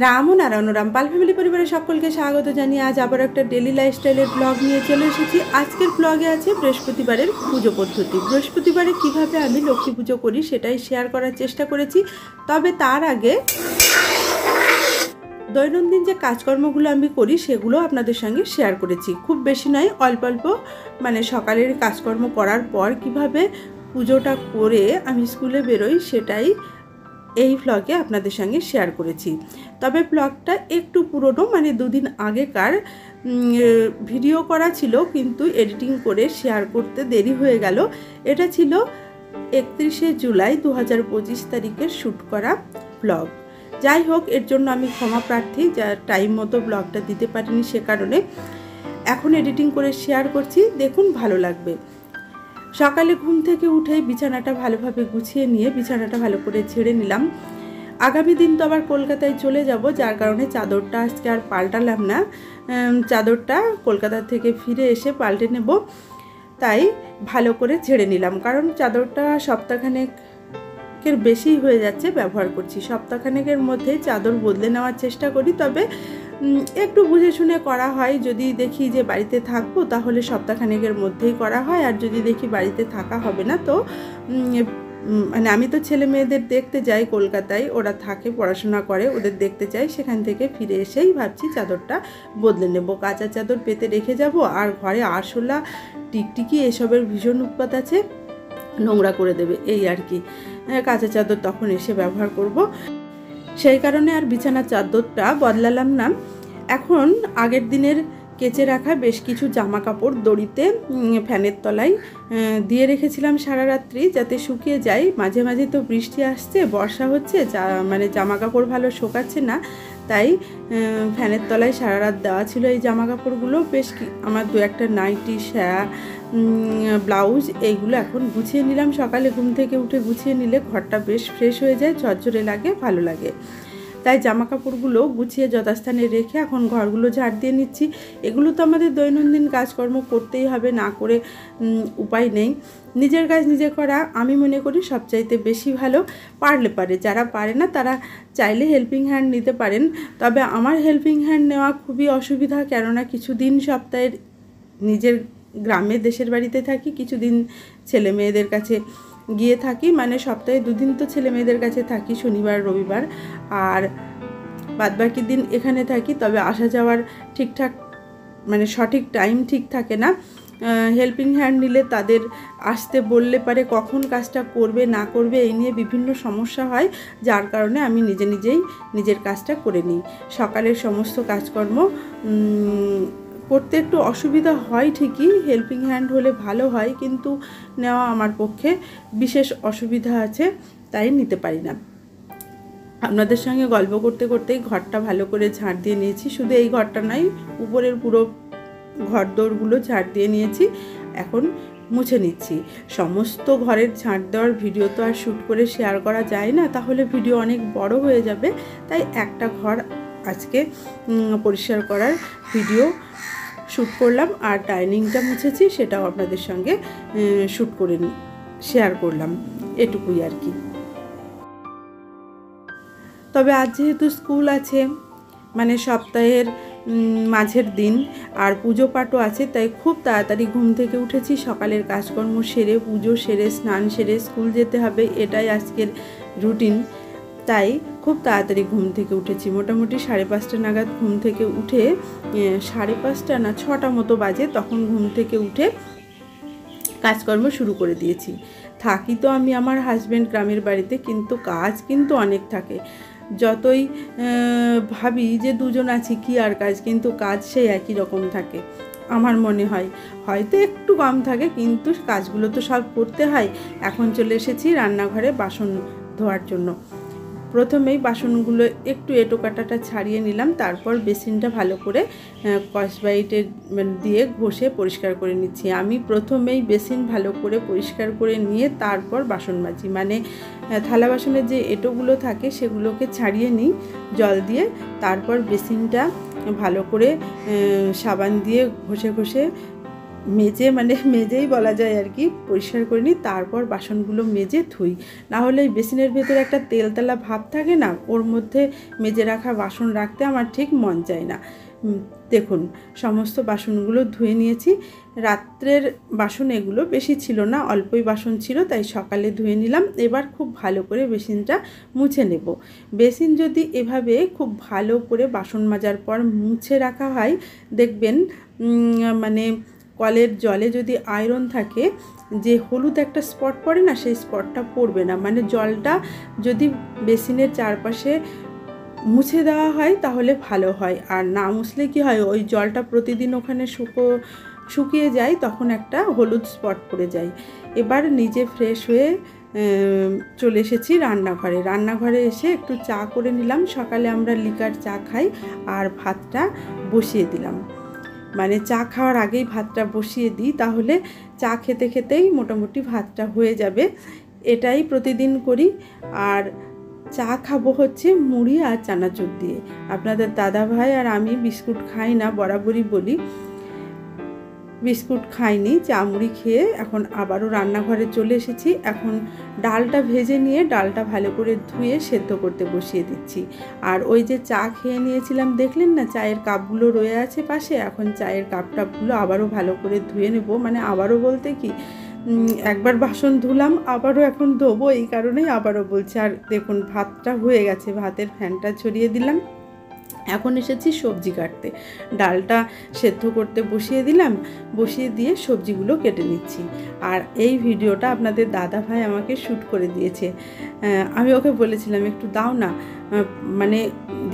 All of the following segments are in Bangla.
রাম ও নারায়ণ রাম পাল ফ্যামিলি পরিবারের সকলকে স্বাগত জানিয়ে আজ আবার একটা ডেলি লাইফস্টাইলের ব্লগ নিয়ে চলে এসেছি। আজকের ব্লগে আছে বৃহস্পতিবারের পুজো পদ্ধতি। বৃহস্পতিবারে কিভাবে আমি লক্ষ্মী পুজো করি সেটাই শেয়ার করার চেষ্টা করেছি। তবে তার আগে দৈনন্দিন যে কাজকর্মগুলো আমি করি সেগুলো আপনাদের সঙ্গে শেয়ার করেছি। খুব বেশি নয়, অল্প অল্প, মানে সকালের কাজকর্ম করার পর কিভাবে পুজোটা করে আমি স্কুলে বেরোই সেটাই এই ব্লগে আপনাদের সঙ্গে শেয়ার করেছি। তবে ব্লগটা একটু পুরনো, মানে দুদিন আগেকার ভিডিও করা ছিল, কিন্তু এডিটিং করে শেয়ার করতে দেরি হয়ে গেল। এটা ছিল 31শে জুলাই 2025 তারিখের শ্যুট করা ব্লগ। যাই হোক, এর জন্য আমি ক্ষমা প্রার্থী, যা টাইম মতো ব্লগটা দিতে পারিনি সে কারণে। এখন এডিটিং করে শেয়ার করছি, দেখুন ভালো লাগবে। সকালে ঘুম থেকে উঠে বিছানাটা ভালোভাবে গুছিয়ে নিয়ে বিছানাটা ভালো করে ঝেড়ে নিলাম। আগামী দিন তো আবার কলকাতায় চলে যাব, যার কারণে চাদরটা আজকে আর পাল্টালাম না। চাদরটা কলকাতা থেকে ফিরে এসে পাল্টে নেব, তাই ভালো করে ঝেড়ে নিলাম। কারণ চাদরটা সপ্তাহখানেকের বেশি হয়ে যাচ্ছে ব্যবহার করছি। সপ্তাহখানেকের মধ্যে চাদর বদলে নেওয়ার চেষ্টা করি, তবে একটু বুঝে শুনে করা হয়। যদি দেখি যে বাড়িতে থাকবো তাহলে সপ্তাহখানেকের মধ্যেই করা হয়, আর যদি দেখি বাড়িতে থাকা হবে না তো মানে আমি তো ছেলে মেয়েদের দেখতে যাই কলকাতায়, ওরা থাকে পড়াশোনা করে, ওদের দেখতে যাই। সেখান থেকে ফিরে এসেই ভাবছি চাদরটা বদলে নেব। কাঁচা চাদর পেতে রেখে যাব, আর ঘরে আরশোলা টিকটিকি এসবের ভীষণ উৎপাত আছে, নোংরা করে দেবে, এই আর কি। কাঁচা চাদর তখন এসে ব্যবহার করব, সেই কারণে আর বিছানার চাদরটা বদলালাম না। এখন আগের দিনের কেচে রাখা বেশ কিছু জামা কাপড় দড়িতে ফ্যানের তলায় দিয়ে রেখেছিলাম সারা রাত্রি, যাতে শুকিয়ে যায়। মাঝে মাঝে তো বৃষ্টি আসছে, বর্ষা হচ্ছে, মানে জামা কাপড় ভালো শোকাচ্ছে না, তাই ফ্যানের তলায় সারা রাত দেওয়া ছিল এই জামা কাপড়গুলো। বেশ আমার দু একটা নাইটি, সায়া, ব্লাউজ, এইগুলো এখন গুছিয়ে নিলাম। সকালে ঘুম থেকে উঠে গুছিয়ে নিলে ঘরটা বেশ ফ্রেশ হয়ে যায়, ঝরঝরে লাগে, ভালো লাগে। তাই জামা কাপড়গুলো গুছিয়ে যথাস্থানে রেখে এখন ঘরগুলো ঝাড় দিয়ে নিচ্ছি। এগুলো তো আমাদের দৈনন্দিন কাজকর্ম করতেই হবে, না করে উপায় নেই। নিজের কাজ নিজে করা আমি মনে করি সবচাইতে বেশি ভালো। পারলে পারে, যারা পারে না তারা চাইলে হেল্পিং হ্যান্ড নিতে পারেন। তবে আমার হেল্পিং হ্যান্ড নেওয়া খুবই অসুবিধা, কেননা কিছুদিন সপ্তাহের নিজের গ্রামে দেশের বাড়িতে থাকি, কিছুদিন ছেলে মেয়েদের কাছে গিয়ে থাকি। মানে সপ্তাহে দুদিন তো ছেলে মেয়েদের কাছে থাকি, শনিবার রবিবার, আর বাদবাকি দিন এখানে থাকি। তবে আসা যাওয়ার ঠিকঠাক, মানে সঠিক টাইম ঠিক থাকে না। হেল্পিং হ্যান্ড নিলে তাদের আসতে বললে পারে কখন কাজটা করবে না করবে এই নিয়ে বিভিন্ন সমস্যা হয়, যার কারণে আমি নিজেই নিজের কাজটা করে নিই। সকালের সমস্ত কাজকর্ম করতে একটু অসুবিধা হয় ঠিকই, হেল্পিং হ্যান্ড হলে ভালো হয়, কিন্তু নেওয়া আমার পক্ষে বিশেষ অসুবিধা আছে, তাই নিতে পারি না। আপনাদের সঙ্গে গল্প করতে করতেই ঘরটা ভালো করে ঝাড় দিয়ে নিয়েছি। শুধু এই ঘরটা নয়, উপরের পুরো ঘর দোরগুলো ঝাড় দিয়ে নিয়েছি, এখন মুছে নিচ্ছি। সমস্ত ঘরের ঝাড় দেওয়ার ভিডিও তো আর শ্যুট করে শেয়ার করা যায় না, তাহলে ভিডিও অনেক বড় হয়ে যাবে। তাই একটা ঘর আজকে পরিষ্কার করার ভিডিও শ্যুট করলাম, আর ডাইনিংটা মুছেছি, সেটাও আপনাদের সঙ্গে শ্যুট করে শেয়ার করলাম, এটুকুই আর কি। তবে আজ যেহেতু স্কুল আছে, মানে সপ্তাহের মাঝের দিন, আর পুজো পাঠও আছে, তাই খুব তাড়াতাড়ি ঘুম থেকে উঠেছি। সকালের কাজকর্ম সেরে, পুজো সেরে, স্নান সেরে স্কুল যেতে হবে, এটাই আজকের রুটিন। তাই খুব তাড়াতাড়ি ঘুম থেকে উঠেছি। মোটামুটি 5:30 নাগাদ ঘুম থেকে উঠে, 5:30 না 6টা মতো বাজে, তখন ঘুম থেকে উঠে কাজকর্ম শুরু করে দিয়েছি। থাকি তো আমি আমার হাজব্যান্ড গ্রামের বাড়িতে, কিন্তু কাজ কিন্তু অনেক থাকে। যতই ভাবি যে দুজন আছি কি আর কাজ, কিন্তু কাজ সেই একই রকম থাকে আমার মনে হয়। হয়তো একটু কম থাকে, কিন্তু কাজগুলো তো সব করতে হয়। এখন চলে এসেছি রান্নাঘরে বাসন ধোয়ার জন্য। প্রথমেই বাসনগুলো একটু এঁটো কাটাটা ছাড়িয়ে নিলাম, তারপর বেসিনটা ভালো করে স্কচব্রাইটে দিয়ে ঘষে পরিষ্কার করে নিচ্ছি। আমি প্রথমেই বেসিন ভালো করে পরিষ্কার করে নিয়ে তারপর বাসন মাজি, মানে থালা বাসনের যে এঁটোগুলো থাকে সেগুলোকে ছাড়িয়ে নিই জল দিয়ে, তারপর বেসিনটা ভালো করে সাবান দিয়ে ঘষে ঘষে মেজে মানে মেজেই বলা যায় আর কি, পরিষ্কার করে নিই, তারপর বাসনগুলো মেজে ধুই। না হলে এই বেসিনের ভেতরে একটা তেলতেলা ভাব থাকে না, ওর মধ্যে মেজে রাখা বাসন রাখতে আমার ঠিক মন চায় না। দেখুন সমস্ত বাসনগুলো ধুয়ে নিয়েছি। রাত্রের বাসন এগুলো বেশি ছিল না, অল্পই বাসন ছিল, তাই সকালে ধুয়ে নিলাম। এবার খুব ভালো করে বেসিনটা মুছে নেব। বেসিন যদি এভাবে খুব ভালো করে বাসন মাজার পর মুছে রাখা হয়, দেখবেন মানে কলের জলে যদি আয়রন থাকে, যে হলুদ একটা স্পট পড়ে না, সেই স্পটটা পড়বে না। মানে জলটা যদি বেসিনের চারপাশে মুছে দেওয়া হয় তাহলে ভালো হয়, আর না মুছলে কি হয়, ওই জলটা প্রতিদিন ওখানে শুকিয়ে যায়, তখন একটা হলুদ স্পট পড়ে যায়। এবার নিজে ফ্রেশ হয়ে চলে এসেছি রান্নাঘরে এসে একটু চা করে নিলাম। সকালে আমরা লিকার চা খাই, আর ভাতটা বসিয়ে দিলাম। মানে চা খাওয়ার আগেই ভাতটা বসিয়ে দিই, তাহলে চা খেতে খেতেই মোটামুটি ভাতটা হয়ে যাবে। এটাই প্রতিদিন করি। আর চা খাবো হচ্ছে মুড়ি আর চানাচুর দিয়ে। আপনাদের দাদা ভাই আর আমি বিস্কুট খাই না, বরাবরই বলি বিস্কুট খাইনি, চা মুড়ি খেয়ে এখন আবারও রান্নাঘরে চলে এসেছি। এখন ডালটা ভেজে নিয়ে ডালটা ভালো করে ধুয়ে সেদ্ধ করতে বসিয়ে দিচ্ছি। আর ওই যে চা খেয়ে নিয়েছিলাম দেখলেন না, চায়ের কাপগুলো রয়ে আছে পাশে, এখন চায়ের কাপটাপগুলো আবারও ভালো করে ধুয়ে নেব। মানে আবারও বলতে কি, একবার বাসন ধুলাম, আবারও এখন ধোবো, এই কারণেই আবারও বলছি। আর দেখুন ভাতটা হয়ে গেছে, ভাতের ফ্যানটা ছড়িয়ে দিলাম। এখন এসেছি সবজি কাটতে, ডালটা সেদ্ধ করতে বসিয়ে দিলাম, বসিয়ে দিয়ে সবজিগুলো কেটে নিচ্ছি। আর এই ভিডিওটা আপনাদের দাদা ভাই আমাকে শ্যুট করে দিয়েছে। আমি ওকে বলেছিলাম একটু দাও না, মানে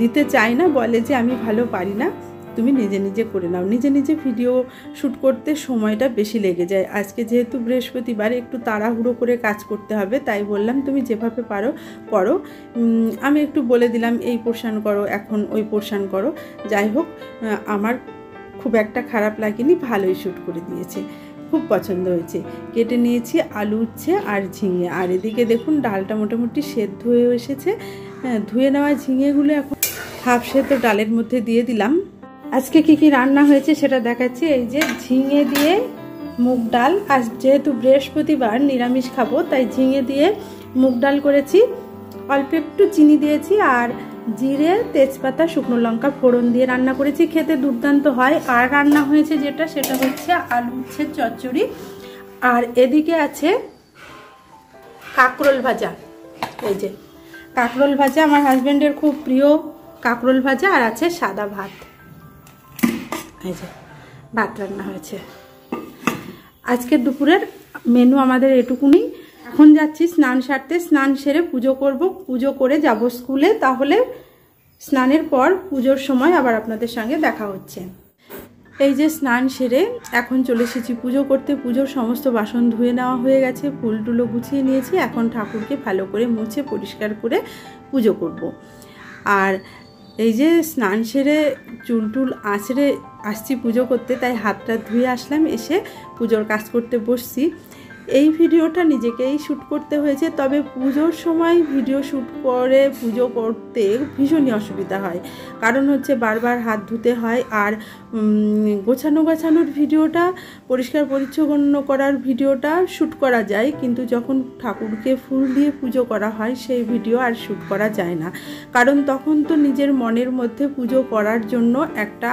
দিতে চাই না, বলে যে আমি ভালো পারি না, তুমি নিজে নিজে করে নাও। নিজে নিজে ভিডিও শ্যুট করতে সময়টা বেশি লেগে যায়। আজকে যেহেতু বৃহস্পতিবার, একটু তাড়াহুড়ো করে কাজ করতে হবে, তাই বললাম তুমি যেভাবে পারো করো। আমি একটু বলে দিলাম এই পোর্শন করো, এখন ওই পোর্শন করো। যাই হোক, আমার খুব একটা খারাপ লাগেনি, ভালোই শ্যুট করে দিয়েছে, খুব পছন্দ হয়েছে। কেটে নিয়েছি আলু, উচ্ছে আর ঝিঙে। আর এদিকে দেখুন ডালটা মোটামুটি সেদ্ধ হয়ে এসেছে। ধুয়ে নেওয়া ঝিঙেগুলো এখন হাফ সেদ্ধ ডালের মধ্যে দিয়ে দিলাম। আজকে কি রান্না হয়েছে সেটা দেখাচ্ছি। এই যে ঝিঙে দিয়ে মুগ ডাল, আজ যেহেতু বৃহস্পতিবার নিরামিষ খাবো, তাই ঝিঙে দিয়ে মুগ ডাল করেছি। অল্প একটু চিনি দিয়েছি, আর জিরে, তেজপাতা, শুকনো লঙ্কা ফোড়ন দিয়ে রান্না করেছি, খেতে দুর্দান্ত হয়। আর রান্না হয়েছে যেটা, সেটা হচ্ছে আলু উচ্ছের চচ্চড়ি। আর এদিকে আছে কাঁকরোল ভাজা। এই যে কাঁকরোল ভাজা, আমার হাজব্যান্ডের খুব প্রিয় কাঁকরোল ভাজা। আর আছে সাদা ভাত। এই যে ভাত রান্না হয়েছে। আজকের দুপুরের মেনু আমাদের এটুকুনি। এখন যাচ্ছি স্নান সারতে, স্নান সেরে পুজো করব, পুজো করে যাব স্কুলে। তাহলে স্নানের পর পুজোর সময় আবার আপনাদের সঙ্গে দেখা হচ্ছে। এই যে স্নান সেরে এখন চলে এসেছি পুজো করতে। পুজোর সমস্ত বাসন ধুয়ে নেওয়া হয়ে গেছে, ফুল টুলো গুছিয়ে নিয়েছি। এখন ঠাকুরকে ভালো করে মুছে পরিষ্কার করে পুজো করব। আর এই যে স্নান সেরে চুল টুল আঁচড়ে আসছি পুজো করতে, তাই হাতটা ধুয়ে আসলাম, এসে পুজোর কাজ করতে বসছি। এই ভিডিওটা নিজেকেই শ্যুট করতে হয়েছে, তবে পুজোর সময় ভিডিও শ্যুট করে পুজো করতে ভীষণই অসুবিধা হয়। কারণ হচ্ছে বারবার হাত ধুতে হয়। আর গোছানোর ভিডিওটা, পরিষ্কার পরিচ্ছন্ন করার ভিডিওটা শ্যুট করা যায়, কিন্তু যখন ঠাকুরকে ফুল দিয়ে পুজো করা হয় সেই ভিডিও আর শ্যুট করা যায় না। কারণ তখন তো নিজের মনের মধ্যে পুজো করার জন্য একটা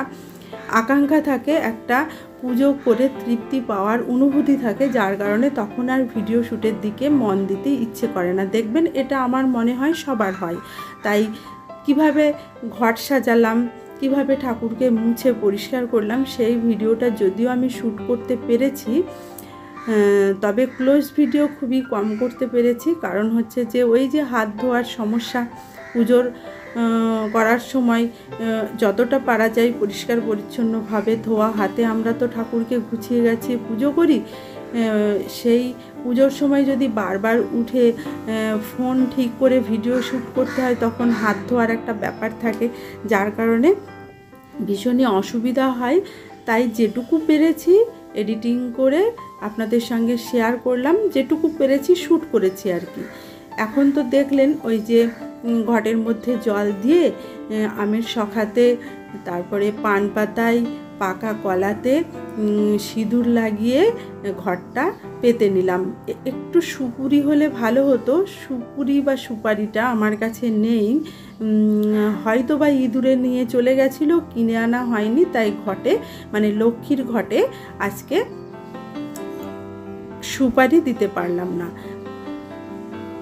আকাঙ্ক্ষা থাকে, একটা পুজো করে তৃপ্তি পাওয়ার অনুভূতি থাকে, যার কারণে তখন আর ভিডিও শ্যুটের দিকে মন দিতে ইচ্ছে করে না। দেখবেন এটা আমার মনে হয় সবার হয়। তাই কিভাবে ঘট সাজালাম, কিভাবে ঠাকুরকে মুছে পরিষ্কার করলাম, সেই ভিডিওটা যদিও আমি শ্যুট করতে পেরেছি, তবে ক্লোজ ভিডিও খুবই কম করতে পেরেছি। কারণ হচ্ছে যে ওই যে হাত ধোয়ার সমস্যা, পুজোর করার সময় যতটা পারা যায় পরিষ্কার পরিচ্ছন্নভাবে ধোয়া হাতে আমরা তো ঠাকুরকে গুছিয়ে গেছি পুজো করি। সেই পুজোর সময় যদি বারবার উঠে ফোন ঠিক করে ভিডিও শ্যুট করতে হয়, তখন হাত ধোয়ার একটা ব্যাপার থাকে, যার কারণে ভীষণই অসুবিধা হয়। তাই যেটুকু পেরেছি এডিটিং করে আপনাদের সঙ্গে শেয়ার করলাম, যেটুকু পেরেছি শ্যুট করেছি আর কি। এখন তো দেখলেন ওই যে ঘটের মধ্যে জল দিয়ে আমের শখাতে, তারপরে পান পাতায় পাকা কলাতে সিঁদুর লাগিয়ে ঘরটা পেতে নিলাম। একটু সুপুরি হলে ভালো হতো, সুপুরি বা সুপারিটা আমার কাছে নেই, হয়তো বা ইঁদুরে নিয়ে চলে গেছিলো, কিনে আনা হয়নি, তাই ঘটে মানে লক্ষ্মীর ঘটে আজকে সুপারি দিতে পারলাম না।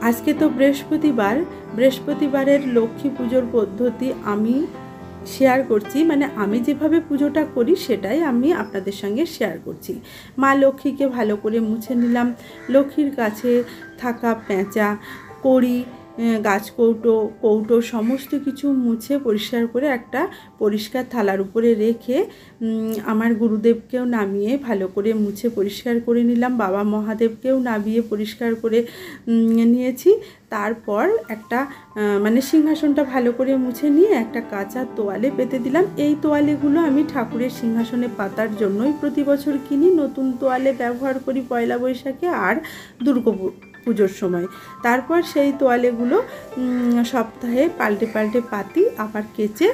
আজকে তো বৃহস্পতিবারের লক্ষ্মী পুজোর পদ্ধতি আমি শেয়ার করছি, মানে আমি যেভাবে পুজোটা করি সেটাই আমি আপনাদের সঙ্গে শেয়ার করছি। মা লক্ষ্মীকে ভালো করে মুছে নিলাম। লক্ষ্মীর কাছে থাকা পেঁচা, কড়ি, কৌটো সমস্ত কিছু মুছে পরিষ্কার করে একটা পরিষ্কার থালার উপরে রেখে আমার গুরুদেবকেও নামিয়ে ভালো করে মুছে পরিষ্কার করে নিলাম। বাবা মহাদেবকেও নামিয়ে পরিষ্কার করে নিয়েছি। তারপর একটা মানে সিংহাসনটা ভালো করে মুছে নিয়ে একটা কাঁচা তোয়ালে পেতে দিলাম। এই তোয়ালেগুলো আমি ঠাকুরের সিংহাসনে পাতার জন্যই প্রতি বছর কিনি। নতুন তোয়ালে ব্যবহার করি পয়লা বৈশাখে আর পুজোর সময়। তারপর সেই তোয়ালেগুলো সপ্তাহে পাল্টে পাতি, আবার কেচে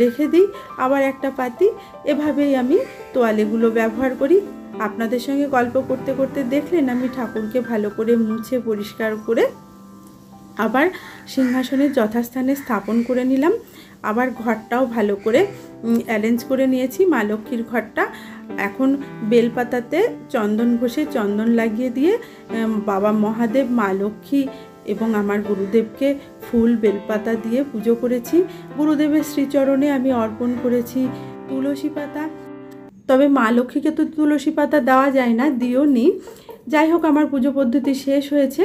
রেখে দিই, আবার একটা পাতি, এভাবেই আমি তোয়ালেগুলো ব্যবহার করি। আপনাদের সঙ্গে গল্প করতে করতে দেখলেন আমি ঠাকুরকে ভালো করে মুছে পরিষ্কার করে আবার সিংহাসনের যথাস্থানে স্থাপন করে নিলাম। আবার ঘরটাও ভালো করে অ্যারেঞ্জ করে নিয়েছি, মা লক্ষ্মীর ঘরটা। এখন বেলপাতাতে চন্দন ঘষে চন্দন লাগিয়ে দিয়ে বাবা মহাদেব, মা লক্ষ্মী এবং আমার গুরুদেবকে ফুল বেলপাতা দিয়ে পুজো করেছি। গুরুদেবের শ্রীচরণে আমি অর্পণ করেছি তুলসী পাতা, তবে মা লক্ষ্মীকে তো তুলসী পাতা দেওয়া যায় না, দিও নি। যাই হোক, আমার পুজো পদ্ধতি শেষ হয়েছে।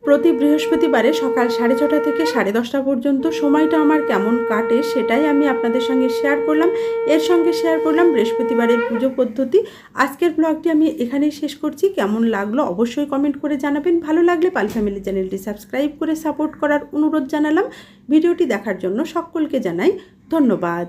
প্রতি বৃহস্পতিবারে সকাল 6:30 থেকে 10:30 পর্যন্ত সময়টা আমার কেমন কাটে সেটাই আমি আপনাদের সঙ্গে শেয়ার করলাম। এর সঙ্গে শেয়ার করলাম বৃহস্পতিবারের পুজো পদ্ধতি। আজকের ব্লগটি আমি এখানেই শেষ করছি। কেমন লাগলো অবশ্যই কমেন্ট করে জানাবেন। ভালো লাগলে পাল ফ্যামিলি চ্যানেলটি সাবস্ক্রাইব করে সাপোর্ট করার অনুরোধ জানালাম। ভিডিওটি দেখার জন্য সকলকে জানাই ধন্যবাদ।